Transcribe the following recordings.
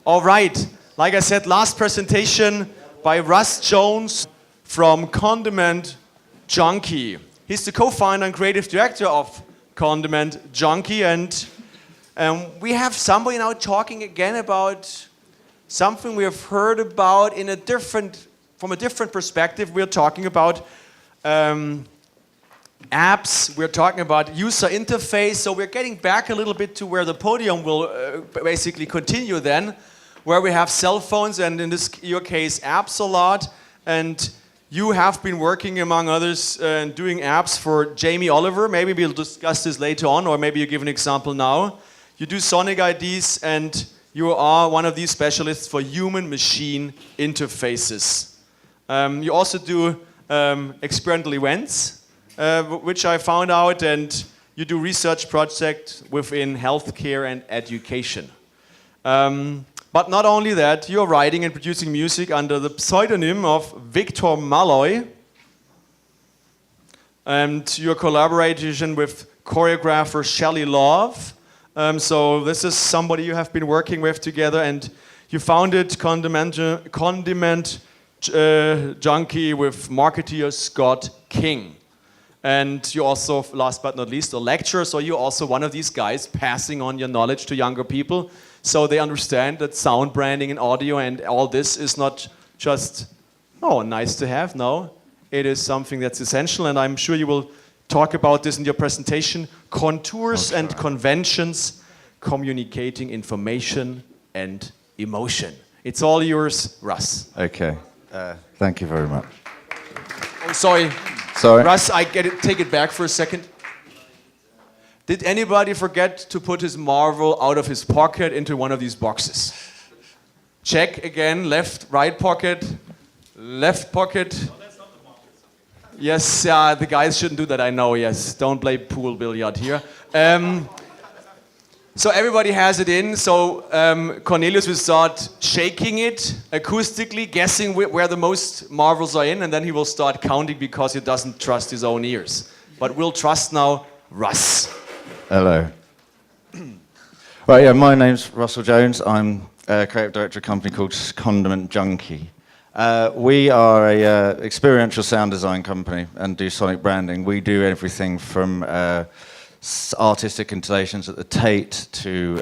All right, like I said, last presentation by Russ Jones from Condiment Junkie. He's the co-founder and creative director of Condiment Junkie, and we have somebody now talking again about something we have heard about from a different perspective. We're talking about apps, we're talking about user interface, so we're getting back a little bit to where the podium will basically continue then, where we have cell phones and in your case apps a lot, and you have been working among others and doing apps for Jamie Oliver. Maybe we'll discuss this later on, or maybe you give an example now. You do Sonic IDs and you are one of these specialists for human-machine interfaces. You also do experimental events, which I found out, and you do research projects within healthcare and education. But not only that, you're writing and producing music under the pseudonym of Victor Malloy, and your collaboration with choreographer Shelley Love. So this is somebody you have been working with together, and you founded Condiment Junkie with marketeer Scott King. And you also, last but not least, a lecturer, so you're also one of these guys passing on your knowledge to younger people, so they understand that sound branding and audio and all this is not just, oh, nice to have, no. It is something that's essential, and I'm sure you will talk about this in your presentation. Contours and conventions, communicating information and emotion. It's all yours, Russ. Okay, thank you very much. Oh, sorry. Sorry. Russ, take it back for a second. Did anybody forget to put his Marvel out of his pocket into one of these boxes? Check again, left, right pocket, left pocket. Oh, that's not the pocket. Yes, the guys shouldn't do that, I know, yes. Don't play pool billiard here. So everybody has it in, so Cornelius will start shaking it acoustically, guessing where the most marbles are in, and then he will start counting because he doesn't trust his own ears. But we'll trust now Russ. Hello. Right, yeah, my name's Russell Jones. I'm creative director of a company called Condiment Junkie. We are a experiential sound design company and do sonic branding. We do everything from artistic installations at the Tate to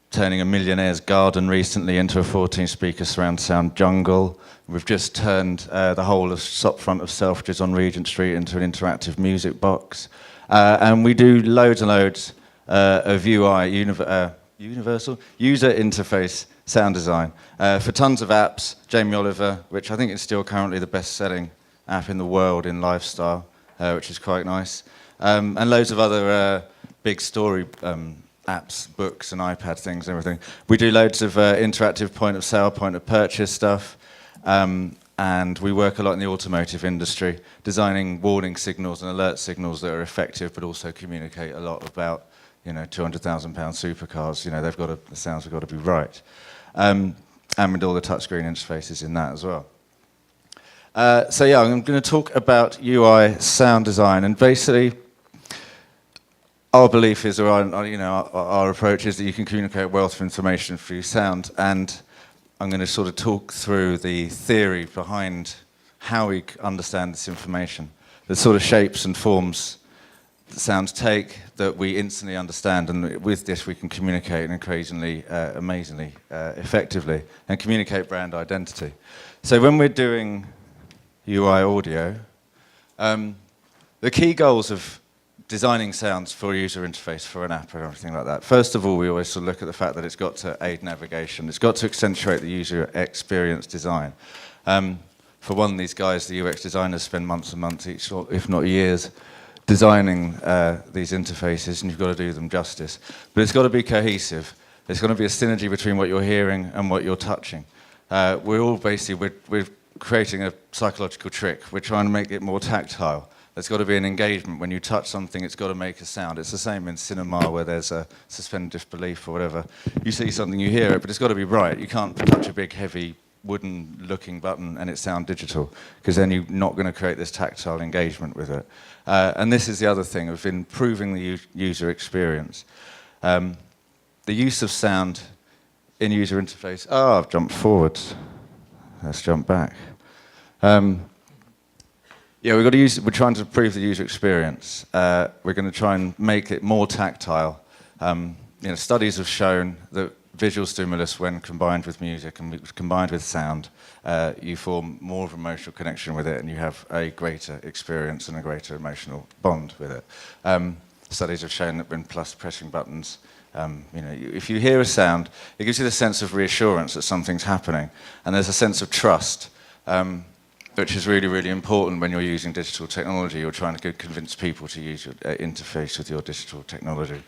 turning a millionaire's garden recently into a 14-speaker surround sound jungle. We've just turned the whole of front of Selfridges on Regent Street into an interactive music box. And we do loads and loads of UI, universal user interface sound design for tons of apps. Jamie Oliver, which I think is still currently the best-selling app in the world in lifestyle, which is quite nice. And loads of other big story apps, books and iPad things and everything. We do loads of interactive point of sale, point of purchase stuff. And we work a lot in the automotive industry, designing warning signals and alert signals that are effective, but also communicate a lot about, you know, £200,000 supercars. You know, the sounds have got to be right, and with all the touchscreen interfaces in that as well. So yeah, I'm going to talk about UI sound design, and basically, our belief is, or our approach is that you can communicate a wealth of information through sound, and I'm going to sort of talk through the theory behind how we understand this information, the sort of shapes and forms that sounds take that we instantly understand, and with this we can communicate increasingly, amazingly effectively, and communicate brand identity. So when we're doing UI audio, the key goals of designing sounds for a user interface for an app and everything like that. First of all, we always sort of look at the fact that it's got to aid navigation. It's got to accentuate the user experience design. For one, these guys, the UX designers, spend months and months, each, if not years, designing these interfaces, and you've got to do them justice. But it's got to be cohesive. There's going to be a synergy between what you're hearing and what you're touching. We're creating a psychological trick. We're trying to make it more tactile. There's got to be an engagement. When you touch something, it's got to make a sound. It's the same in cinema where there's a suspended disbelief or whatever. You see something, you hear it, but it's got to be right. You can't touch a big, heavy, wooden-looking button and it sound digital, because then you're not going to create this tactile engagement with it. And this is the other thing of improving the user experience. the use of sound in user interface. Oh, I've jumped forwards. Let's jump back. Yeah, we're trying to improve the user experience. We're going to try and make it more tactile. Studies have shown that visual stimulus, when combined with music and combined with sound, you form more of an emotional connection with it, and you have a greater experience and a greater emotional bond with it. Studies have shown that when pressing buttons, if you hear a sound, it gives you the sense of reassurance that something's happening, and there's a sense of trust, which is really, really important when you're using digital technology. You're trying to convince people to use your interface with your digital technology.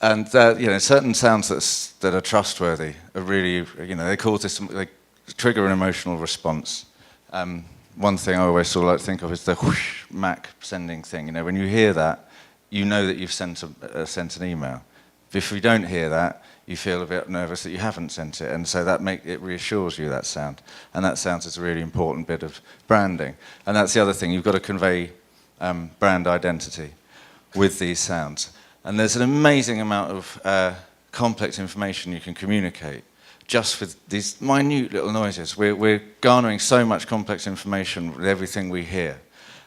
Certain sounds that are trustworthy are really, they cause this, they trigger an emotional response. One thing I always sort of like to think of is the whoosh Mac sending thing. When you hear that, you know that you've sent an email. If you don't hear that, you feel a bit nervous that you haven't sent it, and so it reassures you, that sound. And that sound is a really important bit of branding. And that's the other thing, you've got to convey brand identity with these sounds. And there's an amazing amount of complex information you can communicate just with these minute little noises. We're garnering so much complex information with everything we hear.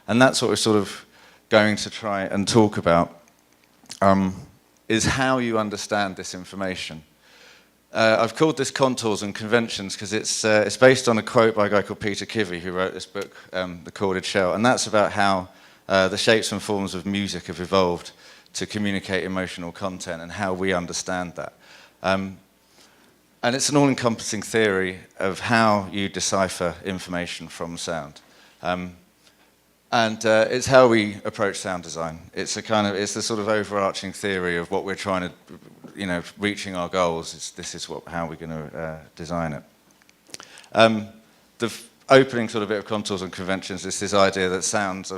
And that's what we're sort of going to try and talk about, is how you understand this information. I've called this Contours and Conventions because it's based on a quote by a guy called Peter Kivy, who wrote this book, The Chorded Shell, and that's about how the shapes and forms of music have evolved to communicate emotional content and how we understand that. And it's an all-encompassing theory of how you decipher information from sound. And it's how we approach sound design. It's the sort of overarching theory of what we're trying to, reaching our goals. This is how we're going to design it. The opening sort of bit of Contours and Conventions is this idea that sounds,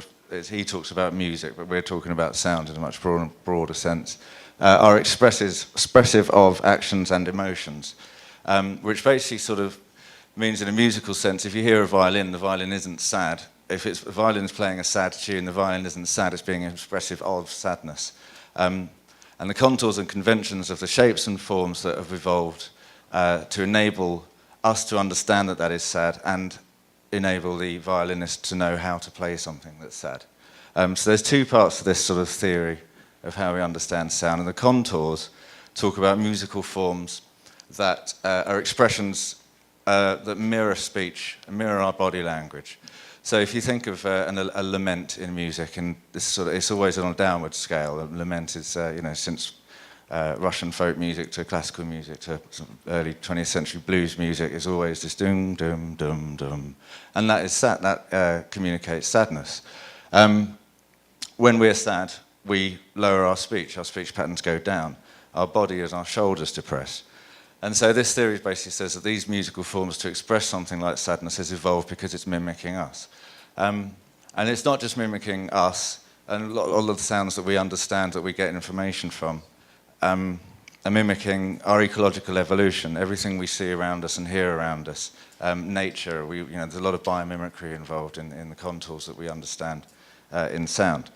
he talks about music, but we're talking about sound in a much broader sense, are expressive of actions and emotions, which basically sort of means in a musical sense, if you hear a violin, the violin isn't sad. If the violin's playing a sad tune, the violin isn't sad, it's being expressive of sadness. And the contours and conventions of the shapes and forms that have evolved to enable us to understand that that is sad and enable the violinist to know how to play something that's sad. So there's two parts to this sort of theory of how we understand sound. And the contours talk about musical forms that are expressions that mirror speech, mirror our body language. So if you think of a lament in music, and it's always on a downward scale. A lament is, since Russian folk music to classical music to early 20th century blues music, is always this dum dum dum dum, and that is sad. That communicates sadness. When we're sad, we lower our speech patterns go down. Our body and our shoulders depress. And so this theory basically says that these musical forms to express something like sadness has evolved because it's mimicking us. And it's not just mimicking us, and all of the sounds that we understand, that we get information from, are mimicking our ecological evolution, everything we see around us and hear around us. Nature, there's a lot of biomimicry involved in the contours that we understand in sound.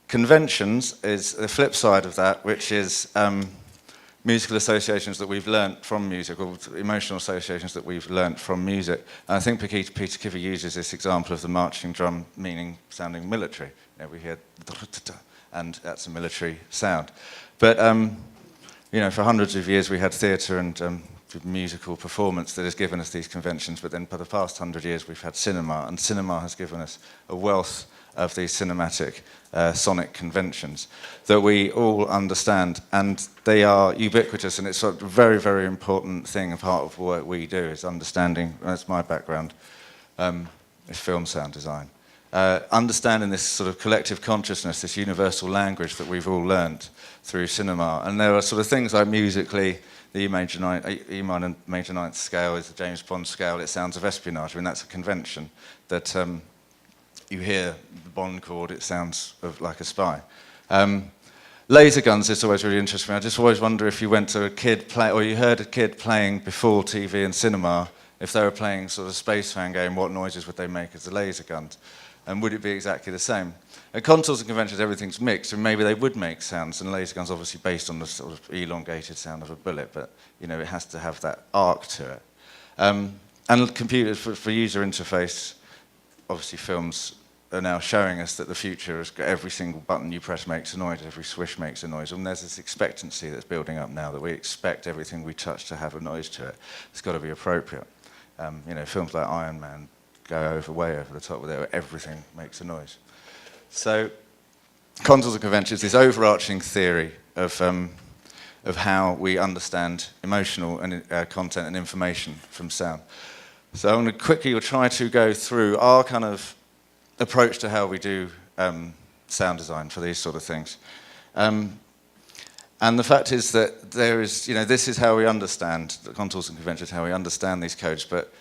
Conventions is the flip side of that, which is musical associations that we've learnt from music, or emotional associations that we've learnt from music. And I think Peter Kivy uses this example of the marching drum sounding military. We hear and that's a military sound. But for hundreds of years we had theatre and musical performance that has given us these conventions, but then for the past 100 years we've had cinema, and cinema has given us a wealth of these cinematic sonic conventions that we all understand, and they are ubiquitous, and it's a very, very important thing, a part of what we do is understanding, that's my background, is film sound design. Understanding this sort of collective consciousness, this universal language that we've all learnt through cinema. And there are sort of things like musically, the E minor major ninth scale is the James Bond scale, it sounds of espionage. I mean, that's a convention that you hear the Bond chord, it sounds like a spy. Laser guns is always really interesting. I just always wonder if you went to a kid play, or you heard a kid playing before TV and cinema, if they were playing sort of space fan game, what noises would they make as the laser guns? And would it be exactly the same? At contours and conventions, everything's mixed, and maybe they would make sounds, and laser gun's obviously based on the sort of elongated sound of a bullet, but you know, it has to have that arc to it. And computers, for user interface, obviously films are now showing us that the future is every single button you press makes a noise, every swish makes a noise, and there's this expectancy that's building up now that we expect everything we touch to have a noise to it. It's got to be appropriate. You know, films like Iron Man go way over the top with it, where everything makes a noise. So, contours and conventions, this overarching theory of how we understand emotional and content and information from sound. So I'm going to quickly try to go through our kind of approach to how we do sound design for these sort of things. And the fact is that there is, you know, this is how we understand, the contours and conventions, how we understand these codes, but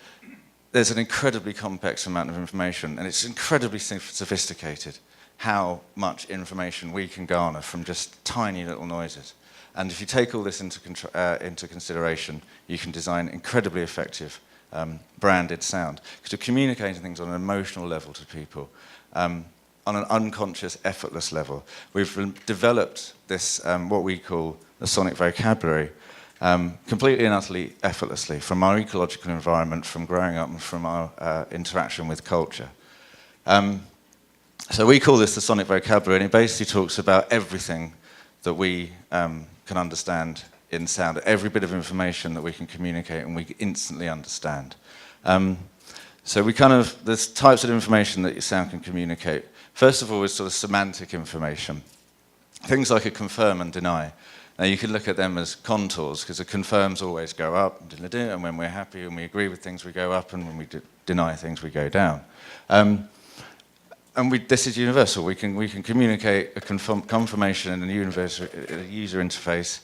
there's an incredibly complex amount of information, and it's incredibly sophisticated how much information we can garner from just tiny little noises. And if you take all this into consideration, you can design incredibly effective branded sound, because you're communicating things on an emotional level to people, on an unconscious, effortless level. We've developed this, what we call the sonic vocabulary, completely and utterly effortlessly from our ecological environment, from growing up, and from our interaction with culture. So we call this the sonic vocabulary, and it basically talks about everything that we can understand in sound, every bit of information that we can communicate and we instantly understand. So we there's types of information that your sound can communicate. First of all is sort of semantic information. Things like a confirm and deny. Now you can look at them as contours, because the confirms always go up, and when we're happy and we agree with things we go up, and when we deny things we go down. And this is universal. We can communicate a confirmation in a user interface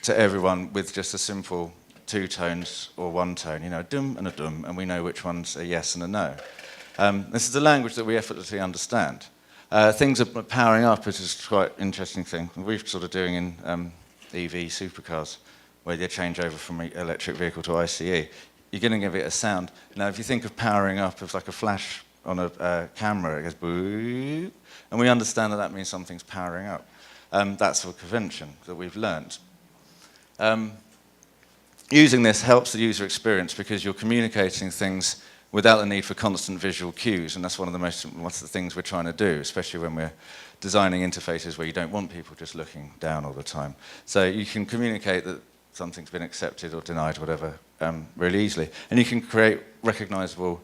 to everyone with just a simple two tones or one tone, you know, a dum and a dum, and we know which one's a yes and a no. This is a language that we effortlessly understand. Things are powering up, which is quite an interesting thing. We're sort of doing in EV supercars, where they change over from electric vehicle to ICE. You're going to give it a sound. Now, if you think of powering up as like a flash on a camera, it goes boop, and we understand that that means something's powering up. That's a convention that we've learnt. Using this helps the user experience, because you're communicating things without the need for constant visual cues, and that's one of the things we're trying to do, especially when we're designing interfaces where you don't want people just looking down all the time. So you can communicate that something's been accepted or denied, whatever, really easily, and you can create recognizable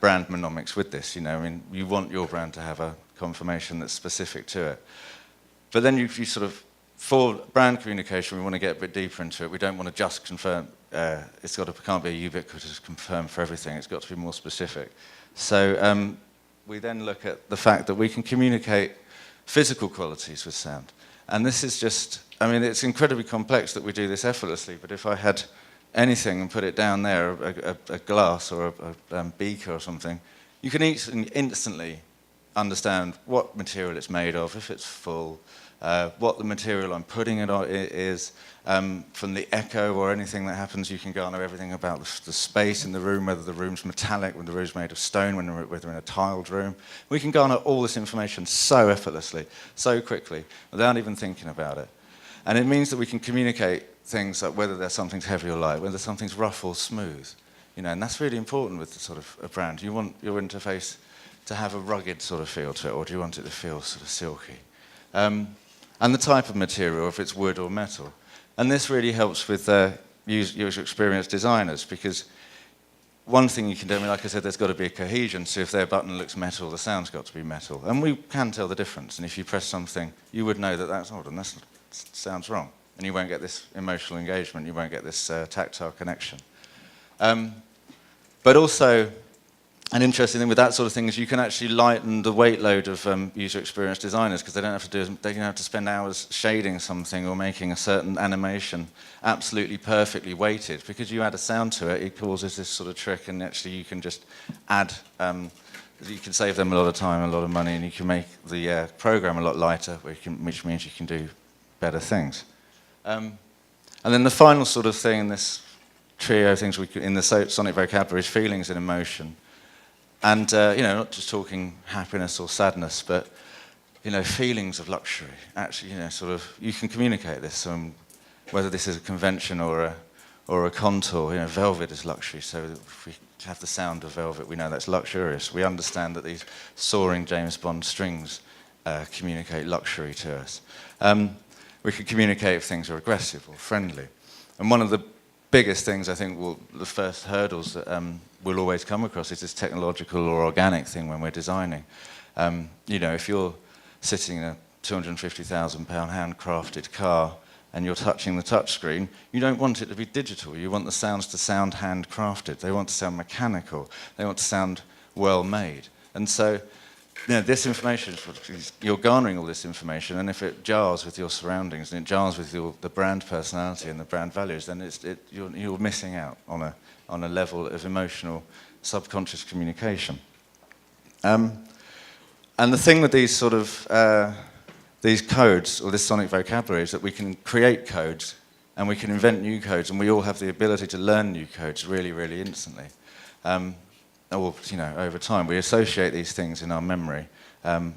brand mnemonics with this. You know, I mean, you want your brand to have a confirmation that's specific to it. But then you sort of, for brand communication, we want to get a bit deeper into it. We don't want to just confirm. Can't be a ubiquitous confirm for everything. It's got to be more specific. So we then look at the fact that we can communicate physical qualities with sound. And this is just, I mean, it's incredibly complex that we do this effortlessly, but if I had anything and put it down there, a glass or a beaker or something, you can instantly understand what material it's made of, if it's full, what the material I'm putting it on is. From the echo or anything that happens, you can garner everything about the space in the room, whether the room's metallic, whether the room's made of stone, whether we're in a tiled room. We can garner all this information so effortlessly, so quickly, without even thinking about it. And it means that we can communicate things like whether something's heavy or light, whether something's rough or smooth. You know, and that's really important with the sort of a brand. You want your interface to have a rugged sort of feel to it, or do you want it to feel sort of silky? And the type of material, if it's wood or metal. And this really helps with user experience designers, because one thing you can do, I mean, like I said, there's got to be a cohesion, so if their button looks metal, the sound's got to be metal. And we can tell the difference, and if you press something, you would know that that's odd, and that sounds wrong. And you won't get this emotional engagement, you won't get this tactile connection. But also, an interesting thing with that sort of thing is you can actually lighten the weight load of user experience designers, because they don't have to spend hours shading something or making a certain animation absolutely perfectly weighted. Because you add a sound to it, it causes this sort of trick, and actually you can just add, you can save them a lot of time, a lot of money, and you can make the program a lot lighter, which means you can do better things. And then the final sort of thing in this trio of things in the sonic vocabulary is feelings and emotion. And, not just talking happiness or sadness, but, feelings of luxury. Actually, you can communicate this, whether this is a convention or a contour. Velvet is luxury, so if we have the sound of velvet, we know that's luxurious. We understand that these soaring James Bond strings communicate luxury to us. We can communicate if things are aggressive or friendly. And one of the biggest things, I think, the first hurdles that we'll always come across is this technological or organic thing when we're designing. If you're sitting in a £250,000 handcrafted car and you're touching the touchscreen, you don't want it to be digital. You want the sounds to sound handcrafted. They want to sound mechanical. They want to sound well-made. And so, this information, you're garnering all this information, and if it jars with your surroundings and it jars with the brand personality and the brand values, then you're missing out on a level of emotional, subconscious communication. And the thing with these sort of these codes, or this sonic vocabulary, is that we can create codes and we can invent new codes, and we all have the ability to learn new codes really, really instantly. Over time, we associate these things in our memory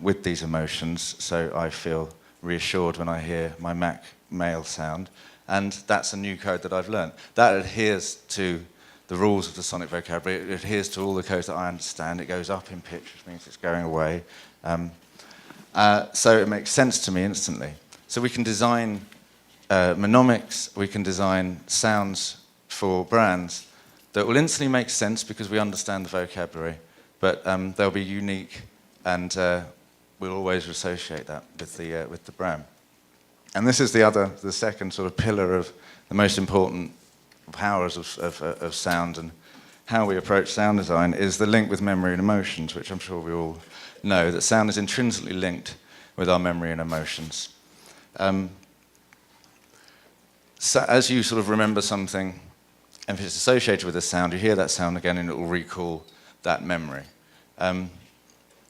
with these emotions, so I feel reassured when I hear my Mac mail sound, and that's a new code that I've learned. That adheres to the rules of the sonic vocabulary. It adheres to all the codes that I understand. It goes up in pitch, which means it's going away. So it makes sense to me instantly. So we can design mnemonics, we can design sounds for brands that will instantly make sense because we understand the vocabulary, but they'll be unique, and we'll always associate that with the brand. And this is the second sort of pillar of the most important powers of sound and how we approach sound design, is the link with memory and emotions, which I'm sure we all know, that sound is intrinsically linked with our memory and emotions. So as you sort of remember something, and if it's associated with a sound, you hear that sound again and it will recall that memory. And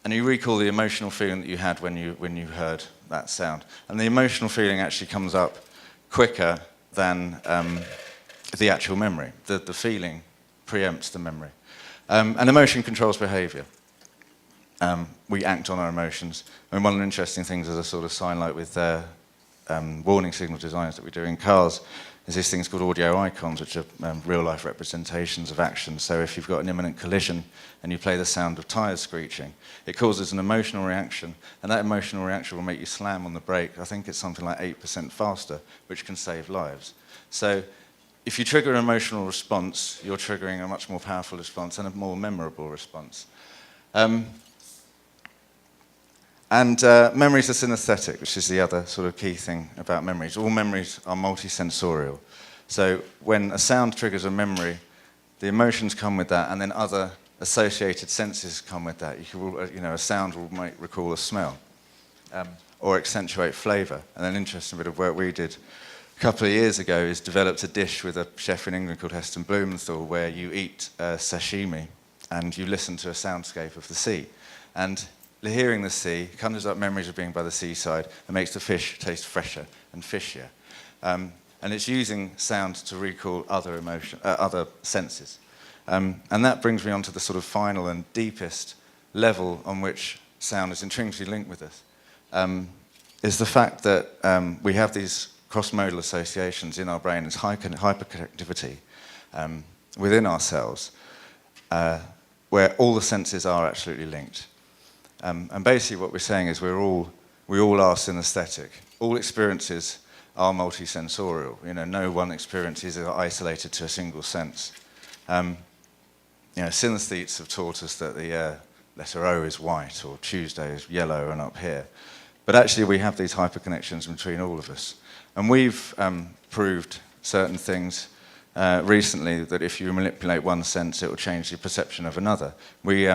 you recall the emotional feeling that you had when you heard that sound. And the emotional feeling actually comes up quicker than the actual memory. The feeling preempts the memory. And emotion controls behavior. We act on our emotions. And one of the interesting things as a sort of sign like with warning signal designs that we do in cars is these things called audio icons, which are real-life representations of action. So if you've got an imminent collision and you play the sound of tyres screeching, it causes an emotional reaction, and that emotional reaction will make you slam on the brake. I think it's something like 8% faster, which can save lives. So if you trigger an emotional response, you're triggering a much more powerful response and a more memorable response. Memories are synesthetic, which is the other sort of key thing about memories. All memories are multisensorial. So when a sound triggers a memory, the emotions come with that, and then other associated senses come with that. A sound might recall a smell or accentuate flavour. And an interesting bit of work we did a couple of years ago is developed a dish with a chef in England called Heston Blumenthal, where you eat sashimi and you listen to a soundscape of the sea. And hearing the sea conjures up memories of being by the seaside and makes the fish taste fresher and fishier. And it's using sound to recall other senses. And that brings me on to the sort of final and deepest level on which sound is intrinsically linked with us, is the fact that we have these cross-modal associations in our brain, this hyperconnectivity within ourselves, where all the senses are absolutely linked. And basically what we're saying is we all are synesthetic. All experiences are multisensorial. No one experience is isolated to a single sense. Synesthetes have taught us that the letter O is white, or Tuesday is yellow and up here. But actually we have these hyperconnections between all of us. And we've proved certain things recently, that if you manipulate one sense, it will change the perception of another. We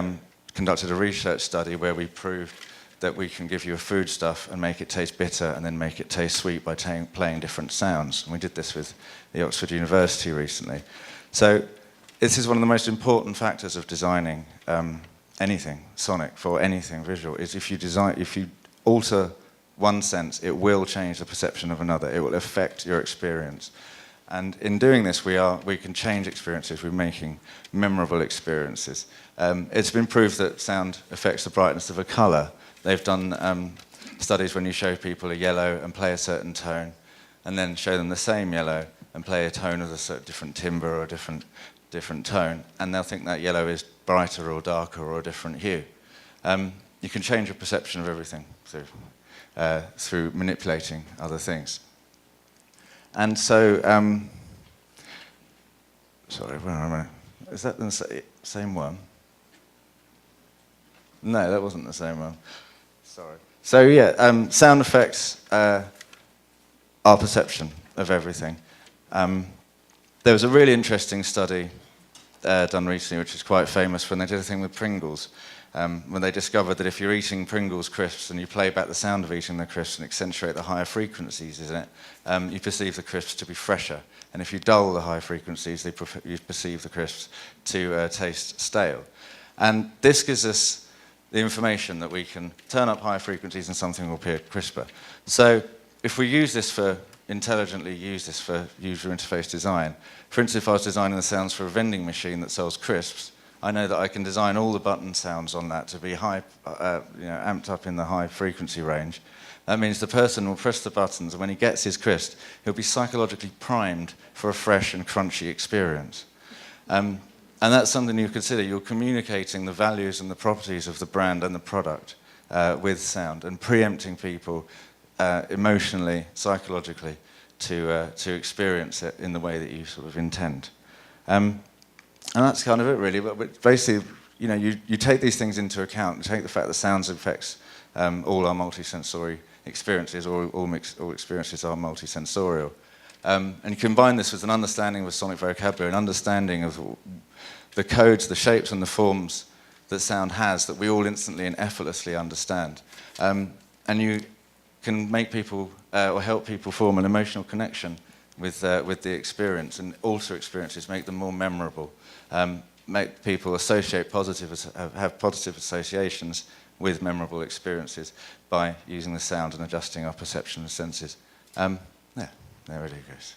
conducted a research study where we proved that we can give you a foodstuff and make it taste bitter and then make it taste sweet by playing different sounds. And we did this with the Oxford University recently. So this is one of the most important factors of designing anything sonic for anything visual, is if you alter one sense, it will change the perception of another. It will affect your experience. And in doing this, we can change experiences. We're making memorable experiences. It's been proved that sound affects the brightness of a colour. They've done studies when you show people a yellow and play a certain tone, and then show them the same yellow and play a tone of a certain different timbre or a different tone, and they'll think that yellow is brighter or darker or a different hue. You can change your perception of everything through manipulating other things. And so, sorry, where am I? Is that the same one? No, that wasn't the same one. Sorry. So yeah, sound affects our perception of everything. There was a really interesting study done recently, which is quite famous, when they did a thing with Pringles. When they discovered that if you're eating Pringles crisps and you play back the sound of eating the crisps and accentuate the higher frequencies in it, you perceive the crisps to be fresher. And if you dull the high frequencies, you perceive the crisps to taste stale. And this gives us the information that we can turn up high frequencies and something will appear crisper. So if we intelligently use this for user interface design, for instance, if I was designing the sounds for a vending machine that sells crisps, I know that I can design all the button sounds on that to be high, amped up in the high frequency range. That means the person will press the buttons, and when he gets his crisp, he'll be psychologically primed for a fresh and crunchy experience. And that's something you consider. You're communicating the values and the properties of the brand and the product with sound, and preempting people emotionally, psychologically, to experience it in the way that you sort of intend. And that's kind of it, really. But basically, you take these things into account. You take the fact that sounds affects all our multisensory experiences, or all experiences are multisensorial. And you combine this with an understanding of sonic vocabulary, an understanding of the codes, the shapes, and the forms that sound has that we all instantly and effortlessly understand. And you can make people or help people form an emotional connection with the experience, and alter experiences, make them more memorable, make people have positive associations with memorable experiences by using the sound and adjusting our perception and senses. Yeah, there it goes.